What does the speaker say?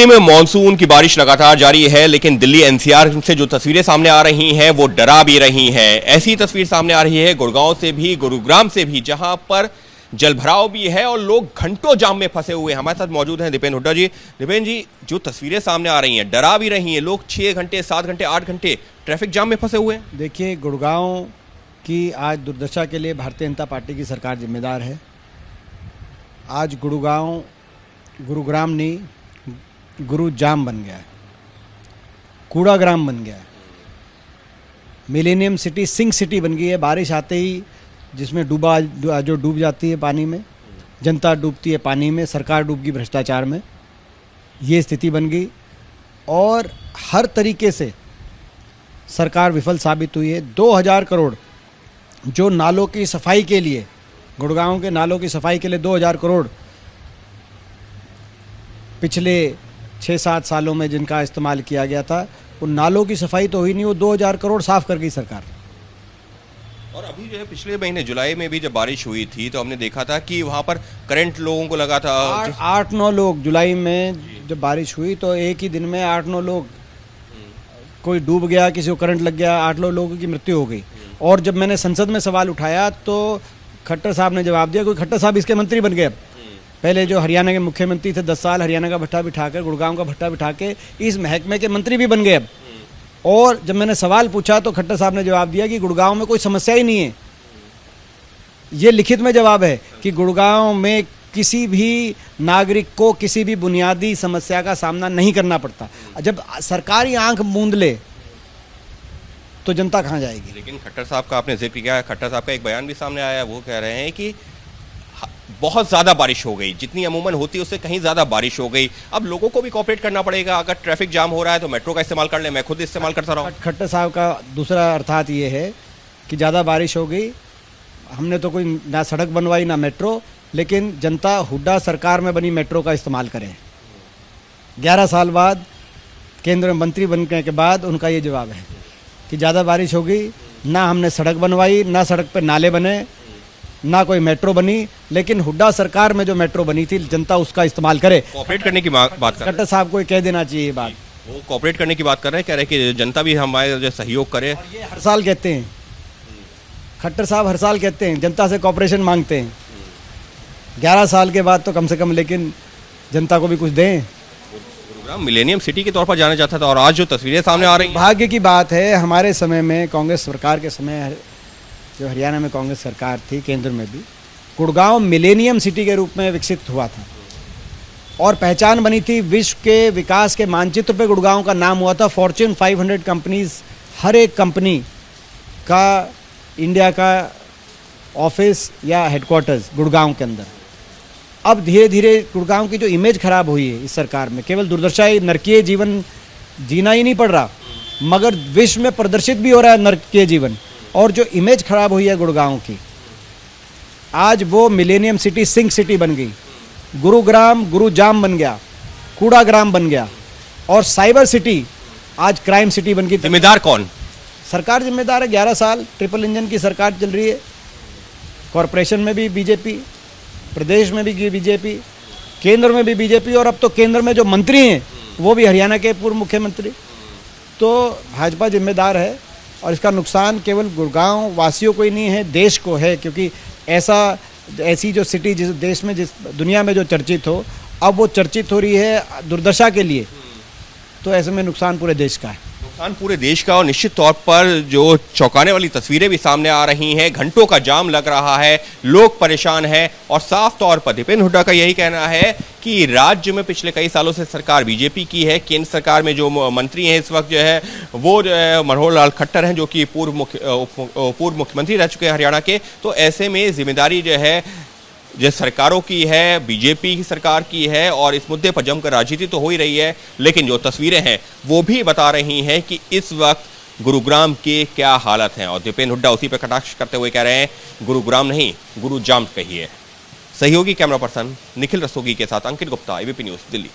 दिल्ली में मॉनसून की बारिश लगातार जारी है, लेकिन दिल्ली एनसीआर से जो तस्वीरें सामने आ रही हैं वो डरा भी रही हैं। ऐसी तस्वीर सामने आ रही है गुड़गांव से भी, गुरुग्राम से भी, जहां पर जलभराव भी है और लोग घंटों जाम में फंसे हुए हैं। हमारे साथ मौजूद हैं दीपेन हुड्डा जी। दीपेन जी, जो तस्वीरें सामने आ रही हैं डरा भी रही हैं, लोग 6 घंटे 7 घंटे 8 घंटे ट्रैफिक जाम में फंसे हुए हैं। देखिए, गुड़गांव की आज दुर्दशा के लिए भारतीय जनता पार्टी की सरकार जिम्मेदार है। आज गुड़गांव गुरुग्राम नहीं, गुरुजाम बन गया है, कूड़ाग्राम बन गया है, मिलेनियम सिटी सिंक सिटी बन गई है। बारिश आते ही जिसमें जो डूब जाती है पानी में, जनता डूबती है पानी में, सरकार डूब गई भ्रष्टाचार में, ये स्थिति बन गई। और हर तरीके से सरकार विफल साबित हुई है। 2000 करोड़ जो नालों की सफाई के लिए, गुड़गांव के नालों की सफाई के लिए 2000 करोड़ पिछले 6-7 सालों में जिनका इस्तेमाल किया गया था, उन नालों की सफाई तो हुई नहीं, वो 2000 करोड़ साफ कर गई सरकार। और अभी जो है पिछले महीने जुलाई में भी जब बारिश हुई थी तो हमने देखा था कि वहां पर करंट लोगों को लगा था। 8-9 लोग जुलाई में जब बारिश हुई तो एक ही दिन में 8-9 लोग, कोई डूब गया, किसी को करंट लग गया, 8-9 लोगों की मृत्यु हो गई। और जब मैंने संसद में सवाल उठाया तो खट्टर साहब ने जवाब दिया, क्योंकि खट्टर साहब इसके मंत्री बन गए। अब पहले जो हरियाणा के मुख्यमंत्री थे 10 साल, हरियाणा का भट्टा बिठाकर, गुड़गांव का भट्टा बिठा के इस महकमे के मंत्री भी बन गए अब। और जब मैंने सवाल पूछा तो खट्टर साहब ने जवाब दिया कि गुड़गांव में कोई समस्या ही नहीं है। ये लिखित में जवाब है कि गुड़गांव में किसी भी नागरिक को किसी भी बुनियादी समस्या का सामना नहीं करना पड़ता। जब सरकारी आंख मूंद ले तो जनता कहाँ जाएगी। लेकिन खट्टर साहब का आपने जिक्र किया, खट्टर साहब का एक बयान भी सामने आया, वो कह रहे हैं कि बहुत ज़्यादा बारिश हो गई, जितनी अमूमन होती है उससे कहीं ज़्यादा बारिश हो गई। अब लोगों को भी कोऑपरेट करना पड़ेगा। अगर ट्रैफिक जाम हो रहा है तो मेट्रो का इस्तेमाल कर ले, मैं खुद इस्तेमाल करता रहा हूँ। खट्टर साहब का दूसरा अर्थात ये है कि ज़्यादा बारिश हो गई, हमने तो कोई ना सड़क बनवाई ना मेट्रो, लेकिन जनता हुड्डा सरकार में बनी मेट्रो का इस्तेमाल करें। 11 साल बाद केंद्र में मंत्री बनने के बाद उनका ये जवाब है कि ज़्यादा बारिश हो गई, ना हमने सड़क बनवाई, ना सड़क पे नाले बने, ना कोई मेट्रो बनी, लेकिन हुड्डा सरकार में जो मेट्रो बनी थी जनता उसका इस्तेमाल करे। कोऑपरेट करने की बात कर रहे हैं। खट्टर साहब को कह देना चाहिए ये बात। वो कोऑपरेट करने की बात कर रहे हैं, कह रहे हैं कि जनता भी हमारे जो सहयोग करे। और ये हर साल कहते हैं, खट्टर साहब हर साल कहते हैं, जनता से कोऑपरेशन मांगते हैं। 11 साल के बाद तो कम से कम लेकिन जनता को भी कुछ दें। गुरुग्राम मिलेनियम सिटी के तौर पर जाना जाता था और आज जो तस्वीरें सामने आ रही हैं, भाग्य की बात है हमारे समय में, कांग्रेस सरकार के समय, जो हरियाणा में कांग्रेस सरकार थी, केंद्र में भी, गुड़गांव मिलेनियम सिटी के रूप में विकसित हुआ था और पहचान बनी थी। विश्व के विकास के मानचित्र पे गुड़गांव का नाम हुआ था। फॉर्च्यून 500 कंपनीज, हर एक कंपनी का इंडिया का ऑफिस या हेडक्वार्टर्स गुड़गांव के अंदर। अब धीरे धीरे गुड़गांव की जो इमेज खराब हुई है इस सरकार में, केवल दुर्दशा, नरकीय जीवन जीना ही नहीं पड़ रहा, मगर विश्व में प्रदर्शित भी हो रहा है नरकीय जीवन। और जो इमेज खराब हुई है गुड़गांव की, आज वो मिलेनियम सिटी सिंक सिटी बन गई, गुरुग्राम गुरुजाम बन गया, कूड़ाग्राम बन गया, और साइबर सिटी आज क्राइम सिटी बन गई। जिम्मेदार कौन? सरकार जिम्मेदार है। 11 साल ट्रिपल इंजन की सरकार चल रही है। कॉरपोरेशन में भी बीजेपी, प्रदेश में भी बीजेपी, केंद्र में भी बीजेपी, और अब तो केंद्र में जो मंत्री हैं वो भी हरियाणा के पूर्व मुख्यमंत्री। तो भाजपा जिम्मेदार है और इसका नुकसान केवल गुड़गांव वासियों को ही नहीं है, देश को है। क्योंकि ऐसी जो सिटी जिस देश में, जिस दुनिया में जो चर्चित हो, अब वो चर्चित हो रही है दुर्दशा के लिए, तो ऐसे में नुकसान पूरे देश का है। नुकसान पूरे देश का, और निश्चित तौर पर जो चौंकाने वाली तस्वीरें भी सामने आ रही हैं, घंटों का जाम लग रहा है, लोग परेशान हैं। और साफ तौर पर दीपेन हुड्डा का यही कहना है कि राज्य में पिछले कई सालों से सरकार बीजेपी की है। केंद्र सरकार में जो मंत्री हैं इस वक्त जो है वो जो है मनोहर लाल खट्टर हैं, जो कि पूर्व मुख्यमंत्री रह चुके हैं हरियाणा के। तो ऐसे में जिम्मेदारी जो है जो सरकारों की है, बीजेपी की सरकार की है, और इस मुद्दे पर जमकर राजनीति तो हो ही रही है, लेकिन जो तस्वीरें हैं वो भी बता रही हैं कि इस वक्त गुरुग्राम के क्या हालत हैं। और दीपेन हुड्डा उसी पर कटाक्ष करते हुए कह रहे हैं गुरुग्राम नहीं, गुरुजाम कहिए। सहयोगी कैमरा पर्सन निखिल रस्तोगी के साथ अंकित गुप्ता, एबीपी न्यूज़, दिल्ली।